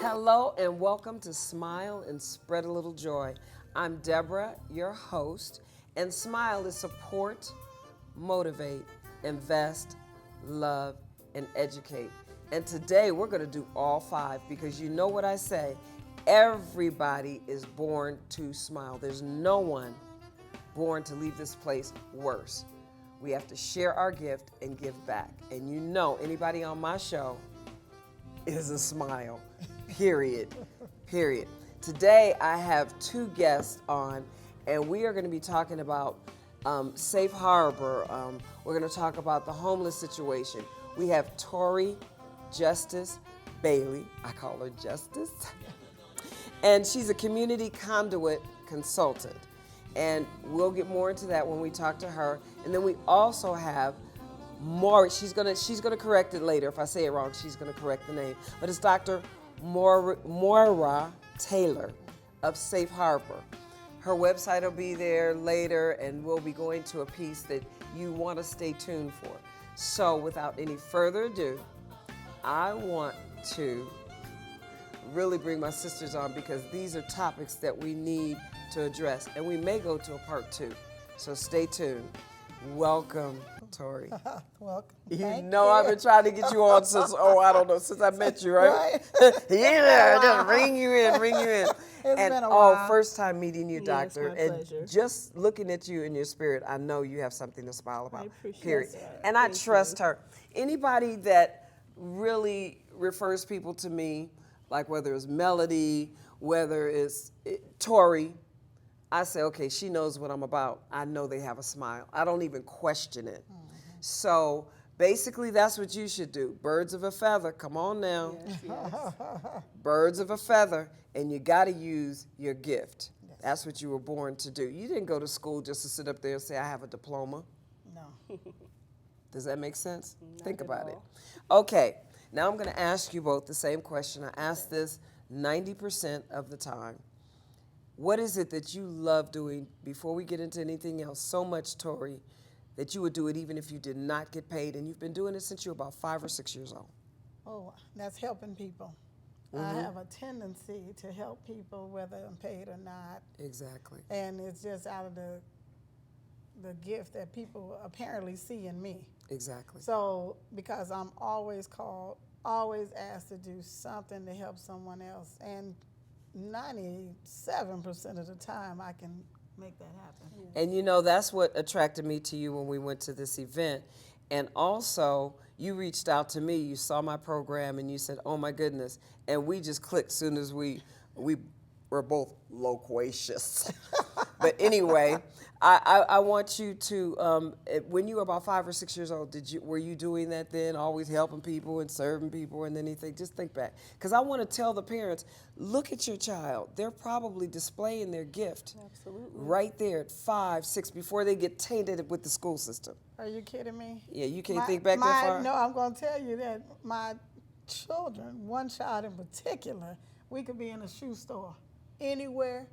Hello and welcome to Smile and Spread a Little Joy. I'm Debra, your host, and Smile is support, motivate, invest, love, and educate. And today we're going to do all five because you know what I say, everybody is born to smile. There's no one born to leave this place worse. We have to share our gift and give back. And you know anybody on my show is a smile. Period. Period. Today I have two guests on, and we are going to be talking about Safe Harbor. We're going to talk about the homeless situation. We have Tori Justice Bailey. I call her Justice. And she's a community conduit consultant. And we'll get more into that when we talk to her. And then we also have Maury. She's gonna correct it later. If I say it wrong, she's gonna correct the name. But it's Dr. Moira Taylor of Safe Harbor. Her website will be there later, and we'll be going to a piece that you want to stay tuned for. So without any further ado, I want to really bring my sisters on because these are topics that we need to address, and we may go to a part two. So stay tuned. Welcome, Tori. Welcome. I've been trying to get you on since I met you, right? Yeah, just ring you in. It's been a while. First time meeting you, Doctor. My And pleasure. just looking at you in your spirit, I know you have something to smile about. I appreciate period. that. And I Thank trust you. her. Anybody that really refers people to me, like whether it's Melody, whether it's Tori, I say, okay, she knows what I'm about. I know they have a smile. I don't even question it. So basically, that's what you should do. Birds of a feather. Come on now. Yes. Birds of a feather, and you got to use your gift. Yes. That's what you were born to do. You didn't go to school just to sit up there and say, I have a diploma. No. Does that make sense? Not Think at about it. all. Okay, now I'm going to ask you both the same question. I ask this 90% of the time. What is it that you love doing, before we get into anything else, so much, Tori, that you would do it even if you did not get paid? And you've been doing it since you were about 5 or 6 years old. Oh, that's helping people. I have a tendency to help people whether I'm paid or not. Exactly. And it's just out of the gift that people apparently see in me. Exactly. So because I'm always called, always asked to do something to help someone else. And 97% of the time I can make that happen. And you know, that's what attracted me to you when we went to this event. And also, you reached out to me, you saw my program, and you said, oh my goodness. And we just clicked as soon as we were both loquacious. But anyway, I want you to, when you were about 5 or 6 years old, were you doing that then, always helping people and serving people and anything? Just think back. Because I want to tell the parents, look at your child. They're probably displaying their gift. Absolutely. Right there at 5, 6, before they get tainted with the school system. Are you kidding me? Yeah, you can't think back that far? No, I'm going to tell you that my children, one child in particular, we could be in a shoe store anywhere.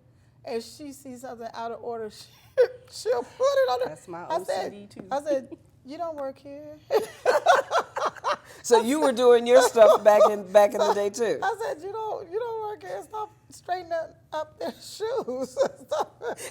If she sees something out of order, she'll put it on her. That's my I said, OCD too. I said, you don't work here. So you were doing your stuff back in the day too. I said, you don't work here. Stop straightening up their shoes.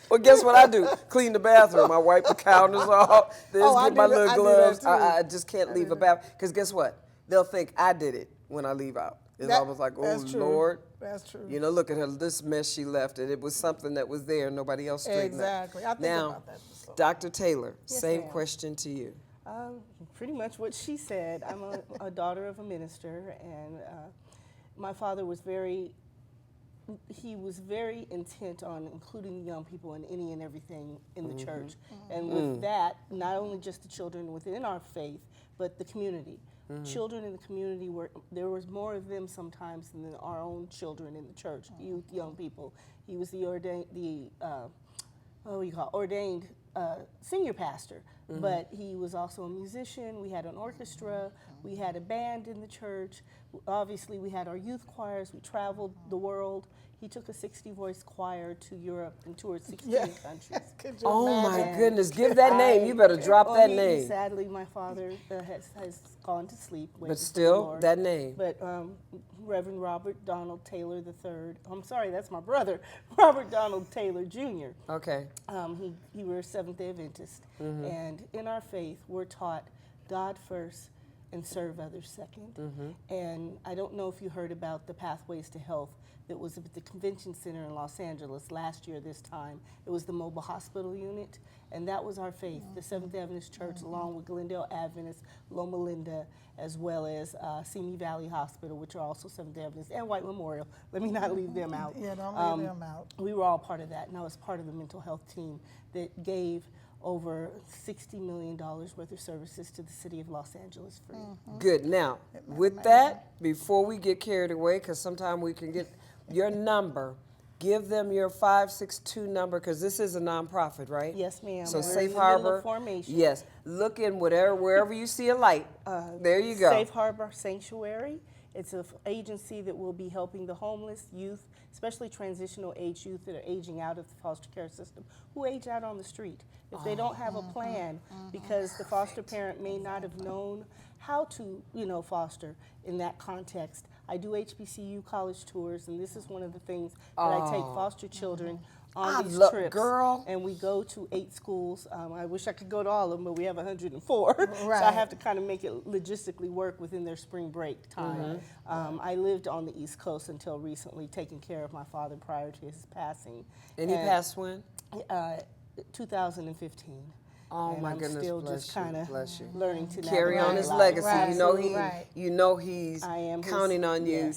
Well, guess what I do? Clean the bathroom. I wipe the counters off. Get my little gloves. I just can't leave a bath. Because guess what? They'll think I did it when I leave out. It's almost like, oh, Lord. That's true. You know, look at her, this mess she left. It was something that was there. Nobody else straightened Exactly. I think now, about that. Dr. Taylor, Yes, same ma'am. question to you. Pretty much what she said. I'm a daughter of a minister, and my father was very intent on including young people in any and everything in the church. And with that, not only just the children within our faith, but the community. Children in the community, there was more of them sometimes than our own children in the church, youth, young people. He was the ordained senior pastor, but he was also a musician. We had an orchestra, we had a band in the church. Obviously, we had our youth choirs. We traveled the world. He took a 60-voice choir to Europe and toured 16 Yeah. countries. Could you Oh imagine? my goodness, give that name. You better drop that name. Sadly, my father has gone to sleep. But still, Lord. that name. But Reverend Robert Donald Taylor III, I'm sorry, that's my brother, Robert Donald Taylor Jr. Okay. He were a Seventh-day Adventist. And in our faith, we're taught God first and serve others second. And I don't know if you heard about the Pathways to Health that was at the convention center in Los Angeles last year this time. It was the mobile hospital unit, and that was our faith, the Seventh-day Adventist Church, along with Glendale Adventist, Loma Linda, as well as Simi Valley Hospital, which are also Seventh-day Adventist, and White Memorial. Let me not leave them out. Yeah, don't leave them out. We were all part of that, and I was part of the mental health team that gave over $60 million worth of services to the city of Los Angeles free. Good. Now, with that, before we get carried away, because sometimes we can get your number, give them your 562 number, because this is a nonprofit, right? Yes, ma'am. So We're Safe in the middle of Harbor. formation. Yes. Look in wherever you see a light. There you go. Safe Harbor Sanctuary. It's an agency that will be helping the homeless youth, especially transitional age youth that are aging out of the foster care system, who age out on the street. If they don't have a plan, because the foster parent may not have known how to, foster in that context. I do HBCU college tours, and this is one of the things that I take foster children on these trips. Girl. And we go to 8 schools. I wish I could go to all of them, but we have 104. So I Right. have to kind of make it logistically work within their spring break time. I lived on the East Coast until recently, taking care of my father prior to his passing. And he passed when? 2015. Oh And my I'm goodness, still bless just you, kind of bless you. learning to Carry on navigate his life. legacy. Right. You know he's I am his- counting on you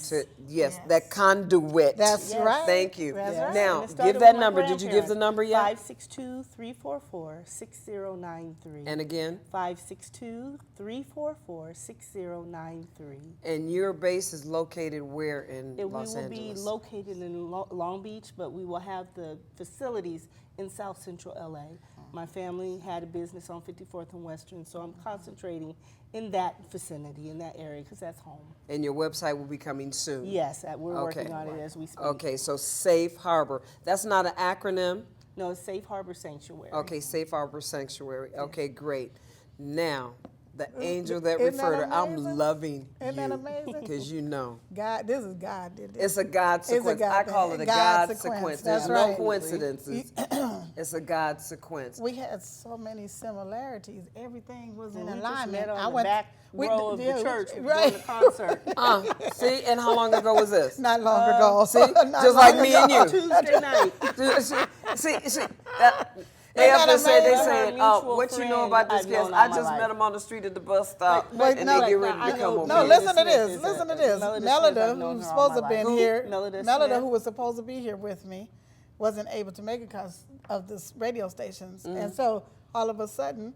yes. to that conduit. That's Yes. right. Thank you. That's Yes. right. Now, And it started give that with my number. Did you give the number yet? 562-344-6093. And again, 562-344-6093. and your base is located where in We Los will Angeles? be located in Long Beach, but we will have the facilities in South Central LA. My family had a business on 54th and Western, so I'm concentrating in that vicinity, in that area, because that's home. And your website will be coming soon. Yes, we're Okay. working on it as we speak. Okay, so Safe Harbor. That's not an acronym. No, it's Safe Harbor Sanctuary. Okay, Safe Harbor Sanctuary. Okay, great. Now, the angel that Isn't that referred to, I'm amazing? loving Isn't that amazing? because God, this is God did this. it's a God sequence. God I call thing. it a God God sequence. sequence. That's There's no right. coincidences. It's a God sequence. We had so many similarities. Everything was in We just alignment. met on the back row of the church right? during the concert. See, and how long ago was this? Not long ago. See, Not just like long me ago. and you. Tuesday night. See, they Isn't up that there saying, they amazing? saying, Her mutual what you know friend about this I've case? known I all my just life. met him on the street at the bus stop, Wait, and no, they get ready I to know- come over No, here. listen to Smith this. is Listen to a- this. Melody Smith, Melida, I've known who's her all supposed to my have been life. here, Melida Melida, Smith. who was supposed to be here with me, wasn't able to make it because of the radio stations. And so all of a sudden,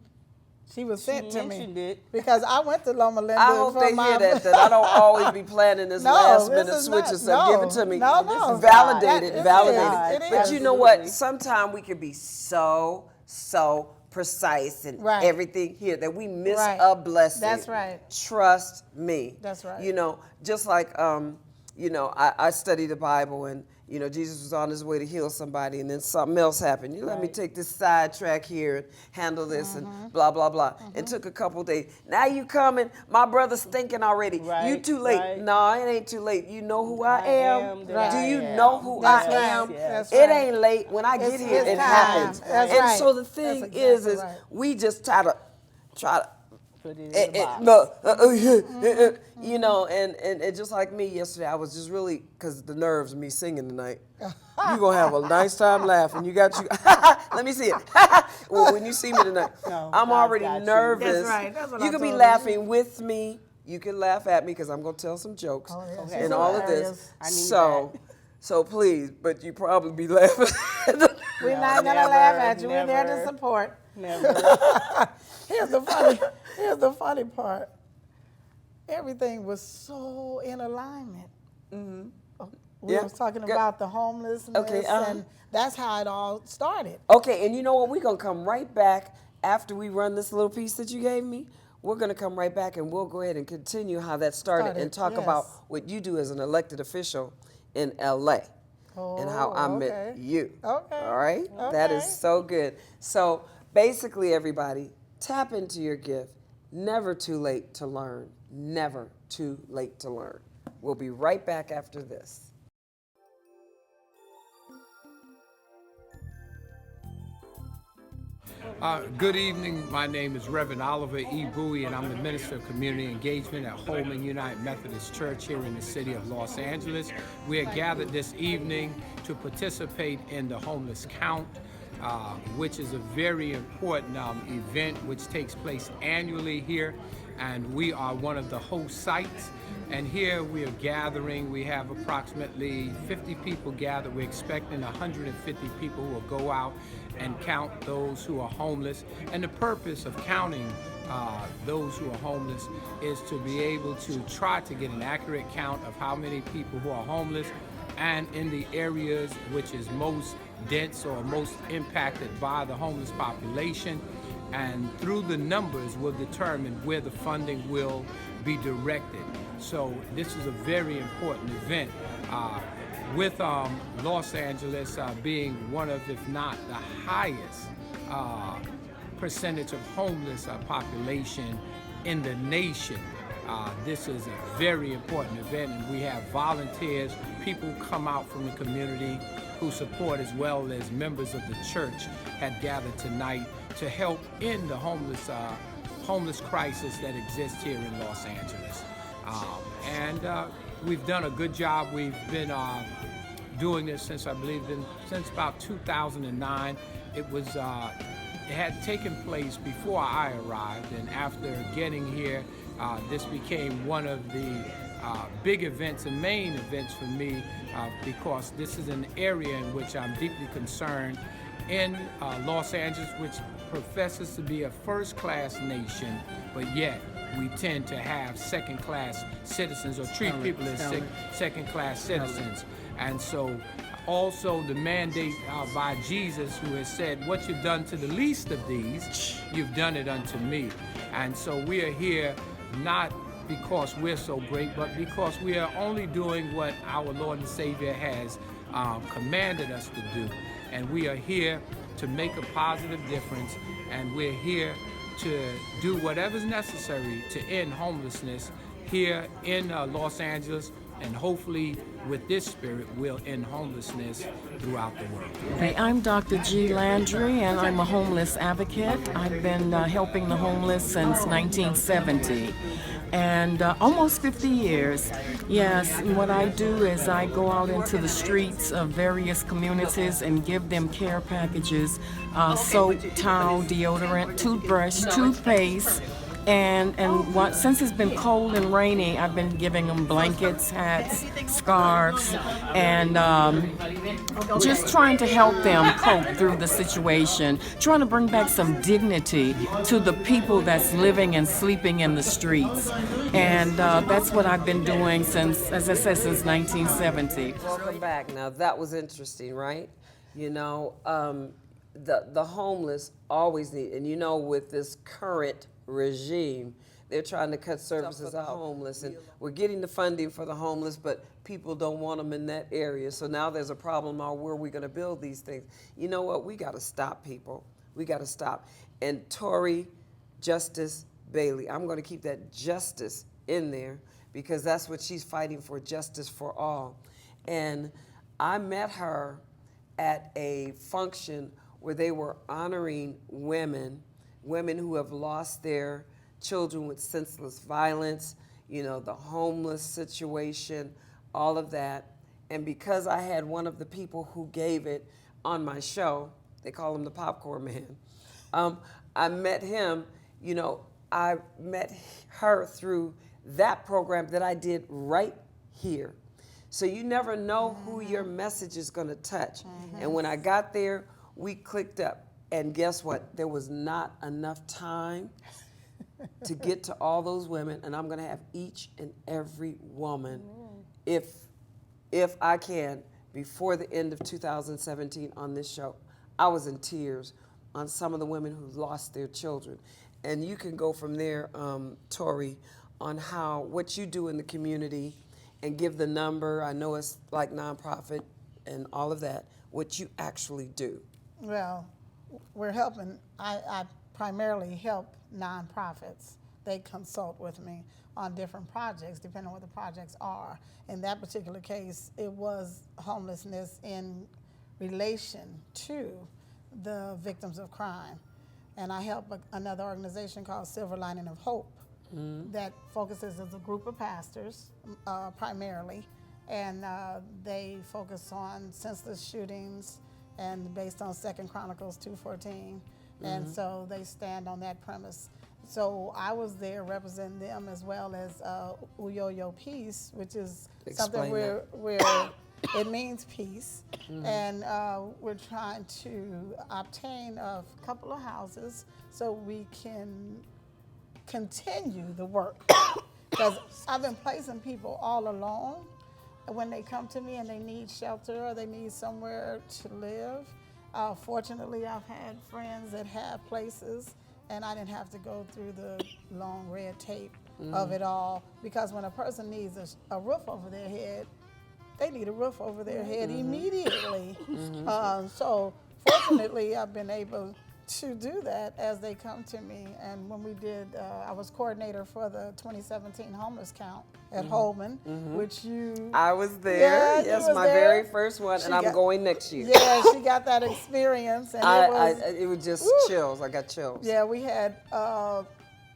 she was sent to me. mentioned it. Because I went to Loma Linda I hope for they my hear that I don't always be planning this No, last this minute is switch not- and stuff. no, Give it to me. no, no. Validate it, It validate is, it. it But is. you know what? Absolutely. Sometimes we can be so precise and Right. everything here that we miss Right. a blessing. That's right. Trust me. That's right. You know, just like I study the Bible, and Jesus was on his way to heal somebody, and then something else happened. You let me Right. take this sidetrack here and handle this, and blah blah blah. It took a couple days. Now you coming? My brother's thinking already. You Right, too late. right. No, it ain't too late. You know who I I am. am that Right. Do I you am. know who That's I right. am? That's It right. ain't late. When I get It's here, his it time. happens. That's and right. so the That's thing exactly is right. we just try to. Put it in the box. Look, and just like me yesterday, I was just really, because the nerves of me singing tonight. You're going to have a nice time laughing. You got you. Let me see it. Well, when you see me tonight, No, I'm God's already got you. nervous. That's right. That's what You I can be told her. laughing with me. You can laugh at me because I'm going to tell some jokes Oh, yeah. Okay. and She's all of hilarious. this. I need So please, but you probably be laughing. We're No, not going to never, laugh at you. We're there to never. support. Never. Here's the funny part. Everything was so in alignment. We Yeah. was talking Good. about the homelessness, Okay, and that's how it all started. Okay, and you know what? We're going to come right back after we run this little piece that you gave me. We're going to come right back and we'll go ahead and continue how that started and talk yes. about what you do as an elected official in LA. and how I met okay. you. Okay. All right? That is Okay. so good. So basically, everybody, tap into your gift. Never too late to learn. Never too late to learn. We'll be right back after this. Good evening. My name is Reverend Oliver E. Bowie, and I'm the Minister of Community Engagement at Holman United Methodist Church here in the city of Los Angeles. We are gathered this evening to participate in the homeless count, which is a very important event which takes place annually here, and we are one of the host sites. And here we are gathering. We have approximately 50 people gathered. We're expecting 150 people who will go out and count those who are homeless. And the purpose of counting those who are homeless is to be able to try to get an accurate count of how many people who are homeless and in the areas which is most dense or most impacted by the homeless population. And through the numbers will determine where the funding will be directed. So this is a very important event. With Los Angeles being one of, if not the highest percentage of homeless population in the nation, this is a very important event, and we have volunteers, people who come out from the community who support, as well as members of the church had gathered tonight to help end the homeless crisis that exists here in Los Angeles. And we've done a good job. We've been doing this since, I believe, since about 2009. It had taken place before I arrived, and after getting here, this became one of the big events and main events for me, because this is an area in which I'm deeply concerned in Los Angeles, which professes to be a first-class nation, but yet we tend to have second-class citizens or treat people as second-class citizens. And so also the mandate by Jesus, who has said, what you've done to the least of these, you've done it unto me. And so we are here not because we're so great, but because we are only doing what our Lord and Savior has commanded us to do. And we are here to make a positive difference, and we're here to do whatever's necessary to end homelessness here in Los Angeles, and hopefully with this spirit we'll end homelessness throughout the world. Hey, I'm Dr. G. Landry, and I'm a homeless advocate. I've been helping the homeless since 1970. And almost 50 years. Yes, and what I do is I go out into the streets of various communities and give them care packages, soap, towel, deodorant, toothbrush, toothpaste, and since it's been cold and rainy, I've been giving them blankets, hats, scarves, and just trying to help them cope through the situation, trying to bring back some dignity to the people that's living and sleeping in the streets. And that's what I've been doing since, as I said, since 1970. Welcome back. Now that was interesting, right? You know, the homeless always need, and you know, with this current regime, they're trying to cut services out homeless, and we're getting the funding for the homeless, but people don't want them in that area. So now there's a problem on where we're going to build these things. You know what? We got to stop, people. We got to stop. And Tori Justice Bailey, I'm going to keep that justice in there because that's what she's fighting for, justice for all. And I met her at a function where they were honoring women who have lost their children with senseless violence, you know, the homeless situation, all of that. And because I had one of the people who gave it on my show, they call him the Popcorn Man, I met him, you know, I met her through that program that I did right here. So you never know who your message is going to touch. And when I got there, we clicked up. And guess what? There was not enough time to get to all those women, and I'm going to have each and every woman, if I can, before the end of 2017 on this show. I was in tears on some of the women who lost their children. And you can go from there, Tori, on what you do in the community and give the number. I know it's like nonprofit and all of that, what you actually do. Well, we're helping, I primarily help nonprofits. They consult with me on different projects, depending on what the projects are. In that particular case, it was homelessness in relation to the victims of crime. And I help another organization called Silver Lining of Hope that focuses as a group of pastors primarily, and they focus on senseless shootings and based on 2 Chronicles 2:14, and so they stand on that premise. So I was there representing them as well as Uyoyo Peace, which is something Explain where it means peace, and we're trying to obtain a couple of houses so we can continue the work. Because I've been placing people all along when they come to me and they need shelter or they need somewhere to live. Fortunately, I've had friends that have places, and I didn't have to go through the long red tape of it all, because when a person needs a roof over their head, they need a roof over their head immediately. So fortunately, I've been able to do that as they come to me. And when we did, I was coordinator for the 2017 homeless count at Holman, which you... I was there. Yeah, you Yes, was my there. very first one, and I'm got- going next year. Yeah, she got that experience, and It was just chills. I got chills. yeah, we had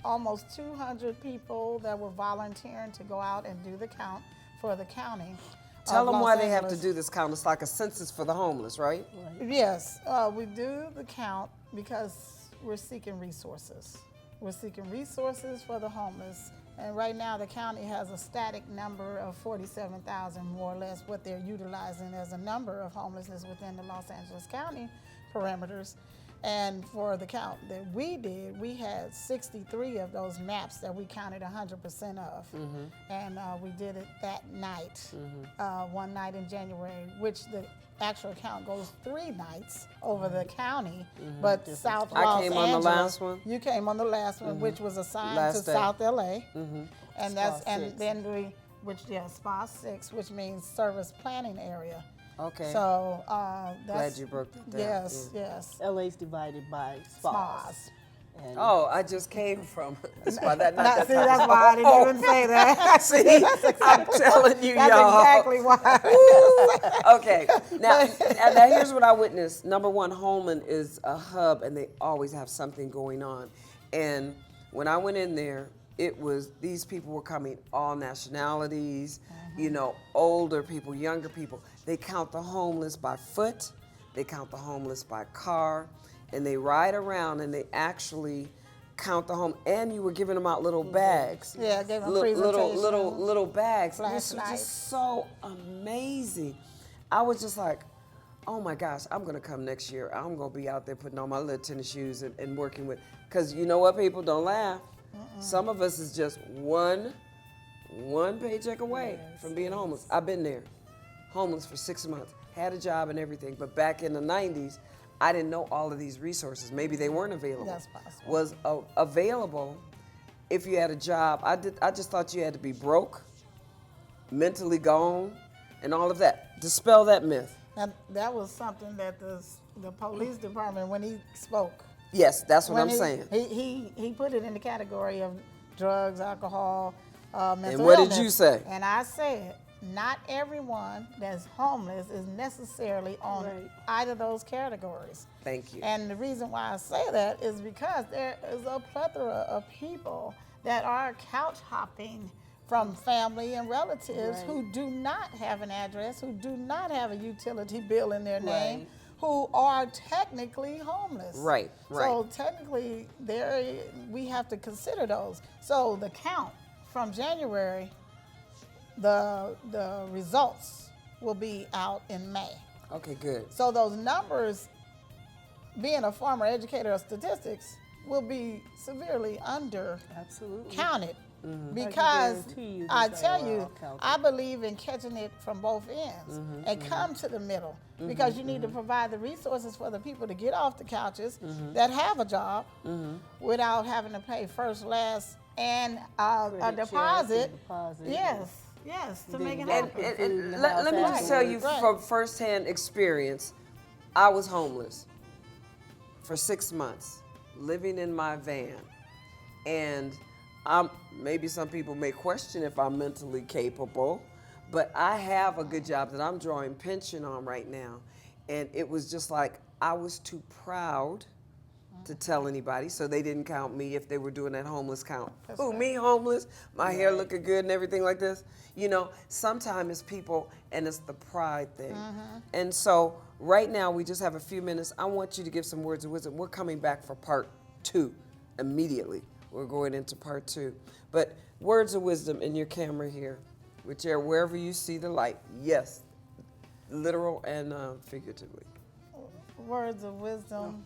almost 200 people that were volunteering to go out and do the count for the county. Tell of them Los why they have to Angeles. do this count. It's like a census for the homeless, right? Yes, we do the count because we're seeking resources. We're seeking resources for the homeless. And right now the county has a static number of 47,000, more or less, what they're utilizing as a number of homelessness within the Los Angeles County parameters. And for the count that we did, we had 63 of those maps that we counted 100% of. And we did it that night, one night in January, which the actual count goes 3 nights over the county, but South I Los came Angeles. on the last one. You came on the last one, which was assigned Last to day. South LA. And that's, Spa and 6. then SPA 6, which means service planning area. Okay. So that's... Glad you broke that down. Yes, yes. LA's divided by spas. Spas. And Oh, I just came from a spa. Not that See, type of that's spa. why I didn't even say that. See, I'm telling you, That's y'all. exactly why. Okay, now here's what I witnessed. Number one, Holman is a hub, and they always have something going on. And when I went in there, it was, these people were coming, all nationalities, you know, older people, younger people. They count the homeless by foot, they count the homeless by car, and they ride around and they actually count the home. And you were giving them out little bags. Yeah, I gave them little bags. This was flashlights. just so amazing. I was just like, oh my gosh, I'm gonna come next year. I'm gonna be out there putting on my little tennis shoes and working with, because you know what, people, don't laugh. Some of us is just one paycheck away from being homeless. I've been there, homeless for 6 months, had a job and everything, but back in the 90s, I didn't know all of these resources. Maybe they weren't available. That's possible. Was available if you had a job. I just thought you had to be broke, mentally gone, and all of that. Dispel that myth. Now, that was something that the police department, when he spoke, Yes, that's what when I'm he, saying. He put it in the category of drugs, alcohol, mental And what did illness. you say? And I said, not everyone that's homeless is necessarily on either of those categories. Thank you. And the reason why I say that is because there is a plethora of people that are couch hopping from family and relatives who do not have an address, who do not have a utility bill in their name, who are technically homeless. Right. So technically, we have to consider those. So the count from January, the results will be out in May. Okay, good. So those numbers, being a former educator of statistics, will be severely absolutely. undercounted. Because guarantee you I that tell they are you, all counted. I believe in catching it from both ends and come to the middle, because you need to provide the resources for the people to get off the couches that have a job without having to pay first, last, and a Credit check, deposit. deposit. Yes. Yes, to Then make it they happen. put And food in the let house me just tell you afterwards. from firsthand experience, I was homeless for 6 months, living in my van. And maybe some people may question if I'm mentally capable, but I have a good job that I'm drawing pension on right now. And it was just like I was too proud to tell anybody, so they didn't count me if they were doing that homeless count. Ooh, me homeless, my hair looking good and everything like this. You know, sometimes it's people and it's the pride thing. And so right now we just have a few minutes. I want you to give some words of wisdom. We're coming back for part 2 immediately. We're going into part 2. But words of wisdom in your camera here, wherever you see the light. Yes, literal and figuratively. Words of wisdom.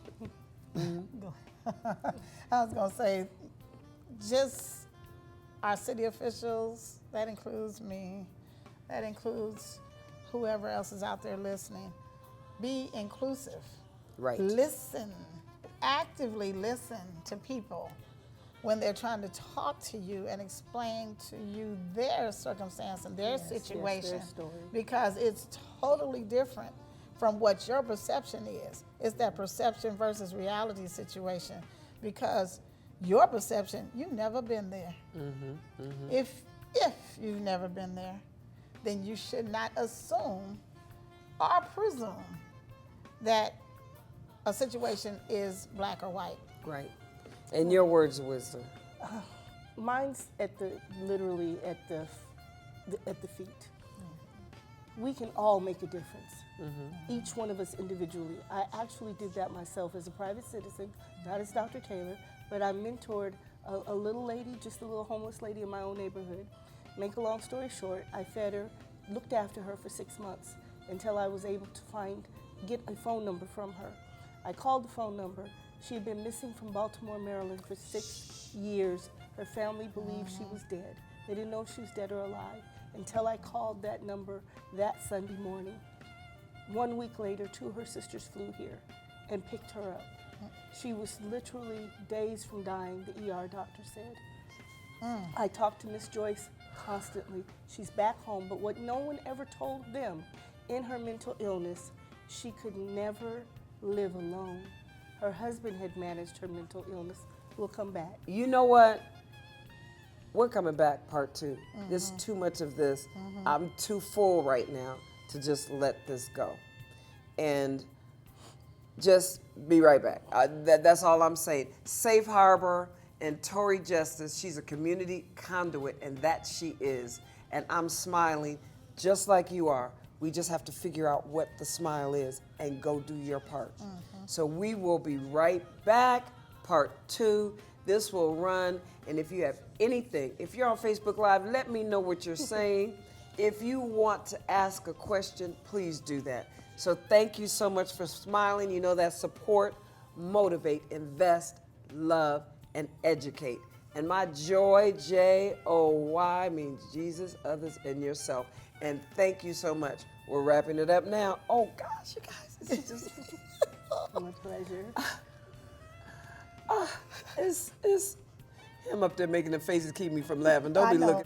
I was going to say, just our city officials, that includes me, that includes whoever else is out there listening. Be inclusive. Right. Listen, actively listen to people when they're trying to talk to you and explain to you their circumstance and their situation, their story. because it's totally different from what your perception is. It's that perception versus reality situation, because your perception, you've never been there. If you've never been there, then you should not assume or presume that a situation is black or white. Right. And your words of wisdom. Mine's literally at the feet. We can all make a difference. Each one of us individually. I actually did that myself as a private citizen, not as Dr. Taylor, but I mentored a little lady, just a little homeless lady in my own neighborhood. Make a long story short, I fed her, looked after her for 6 months until I was able to get a phone number from her. I called the phone number. She had been missing from Baltimore, Maryland for 6 years. Her family believed she was dead. They didn't know if she was dead or alive until I called that number that Sunday morning. 1 week later, 2 of her sisters flew here and picked her up. She was literally days from dying, the ER doctor said. I talked to Miss Joyce constantly. She's back home, but what no one ever told them, in her mental illness, she could never live alone. Her husband had managed her mental illness. We'll come back. You know what? We're coming back, part 2. There's too much of this. I'm too full right now to just let this go. And just be right back. That's all I'm saying. Safe Harbor and Tori Justice, she's a community conduit, and that she is. And I'm smiling just like you are. We just have to figure out what the smile is and go do your part. So we will be right back, part 2. This will run, and if you have anything, if you're on Facebook Live, let me know what you're saying. If you want to ask a question, please do that. So thank you so much for smiling. You know that support, motivate, invest, love, and educate. And my joy, J-O-Y, means Jesus, others, and yourself. And thank you so much. We're wrapping it up now. Oh gosh, you guys, this is just My pleasure. it's him up there making the faces keep me from laughing. Don't be know. looking.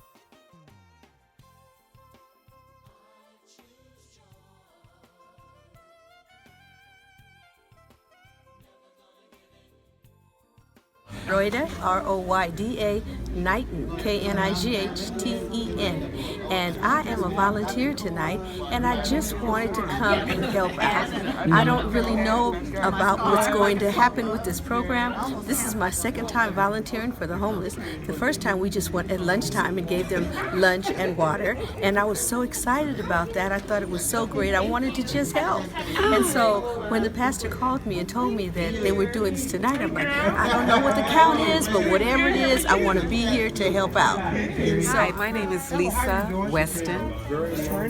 Royda, R-O-Y-D-A, Knighton, K-N-I-G-H-T-E-N. And I am a volunteer tonight, and I just wanted to come and help out. I don't really know about what's going to happen with this program. This is my second time volunteering for the homeless. The first time we just went at lunchtime and gave them lunch and water, and I was so excited about that. I thought it was so great. I wanted to just help. And so when the pastor called me and told me that they were doing this tonight, I'm like, I don't know what the count is, but whatever it is, I want to be here to help out. Hi, my name is Lisa Weston,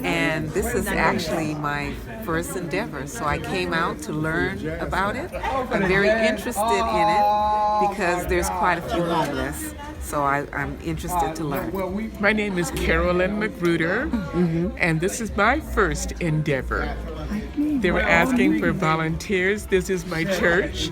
and this is actually my first endeavor. So I came out to learn about it. I'm very interested in it because there's quite a few homeless. So I'm interested to learn. My name is Carolyn Magruder, and this is my first endeavor. They were asking for volunteers. This is my church.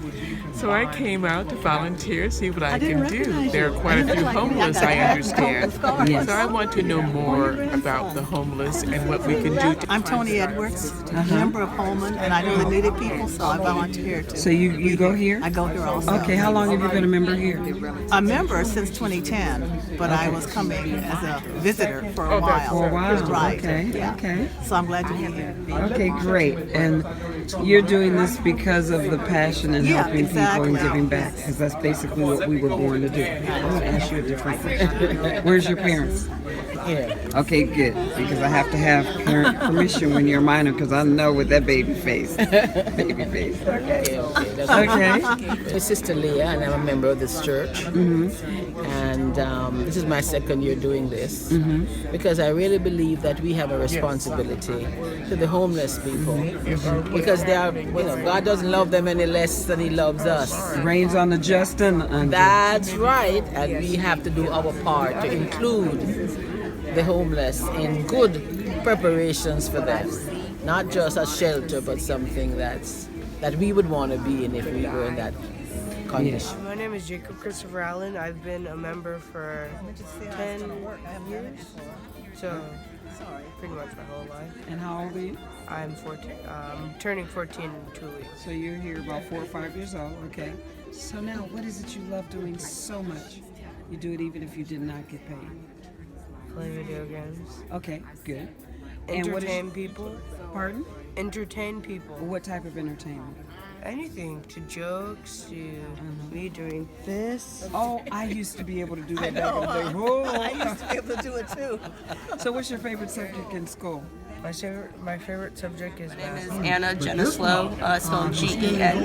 So I came out to volunteer, see what I can do. There are quite a few homeless, I understand. Yes. So I want to know more about the homeless and what we can do. I'm Tony Edwards, member of Holman, and I know the needed people, so I volunteer too. So you go here? I go here also. Okay, how long have you been a member here? A member since 2010, but I was coming as a visitor for a while. For a while, Right. okay, Yeah. okay. So I'm glad to be here. Okay, great. And you're doing this because of the passion and Yeah, helping exactly. people and giving back, because that's basically what we were born to do. I'm going to ask you a different question. Where's your parents? Here. Okay, good, because I have to have parent permission when you're a minor, because I know with that baby face. Baby face, okay. Okay. My sister Leah, and I'm a member of this church. And this is my second year doing this because I really believe that we have a responsibility to the homeless people because they are, God doesn't love them any less than He loves us. Rains on the just and the unjust. That's right, and we have to do our part to include the homeless in good preparations for them, not just a shelter, but something that we would want to be in if we were in that condition. My name is Jacob Christopher Allen. I've been a member for 10 years, so pretty much my whole life. And how old are you? I'm 14. Turning 14 in 2 weeks. So you're here about 4 or 5 years old, okay. So now, what is it you love doing so much? You do it even if you did not get paid. Play video games. Okay, good. Entertain people. Pardon? Entertain people. What type of entertainment? Anything, to jokes, to me doing this. Oh, I used to be able to do that back in the day. Whoa. I used to be able to do it too. So what's your favorite subject in school? My favorite subject is math. My name is Anna Genislow, spelled Genislow.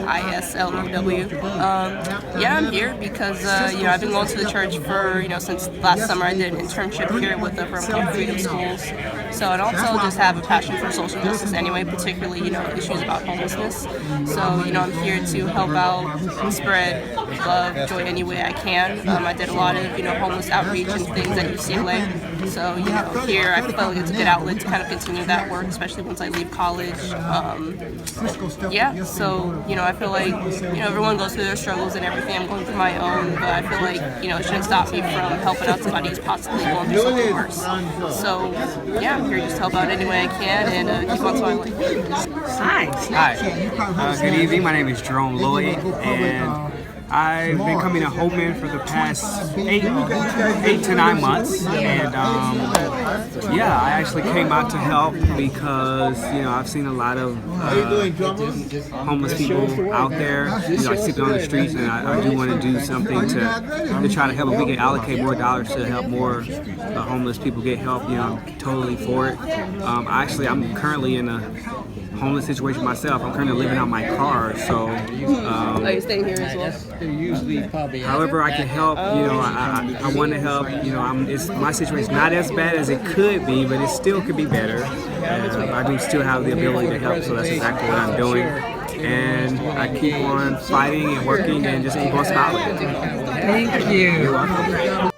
Yeah, I'm here because I've been going to the church for since last summer. I did an internship here with the Vermont Freedom Schools. So and also just have a passion for social justice anyway, particularly issues about homelessness. So I'm here to help out, spread love, joy any way I can. I did a lot of homeless outreach and things at UCLA. So here I feel like it's a good outlet to kind of continue that work, especially once I leave college. So I feel like everyone goes through their struggles and everything. I'm going through my own, but I feel like it shouldn't stop me from helping out somebody who's possibly going through something worse. So I'm here just to help out any way I can and keep on smiling. Hi. Good evening. My name is Jerome Lloyd, and I've been coming to Holman for the past 8 to 9 months, and I actually came out to help because I've seen a lot of homeless people out there, sleeping on the streets, and I do want to do something to try to help. If we can allocate more dollars to help more homeless people get help, I'm totally for it. I'm currently in a homeless situation myself. I'm currently living out my car, so. Are you staying here as well? However I can help, I want to help. My situation's not as bad as it could be, but it still could be better. I do still have the ability to help, so that's exactly what I'm doing. And I keep on fighting and working and just keep on smiling. Thank you.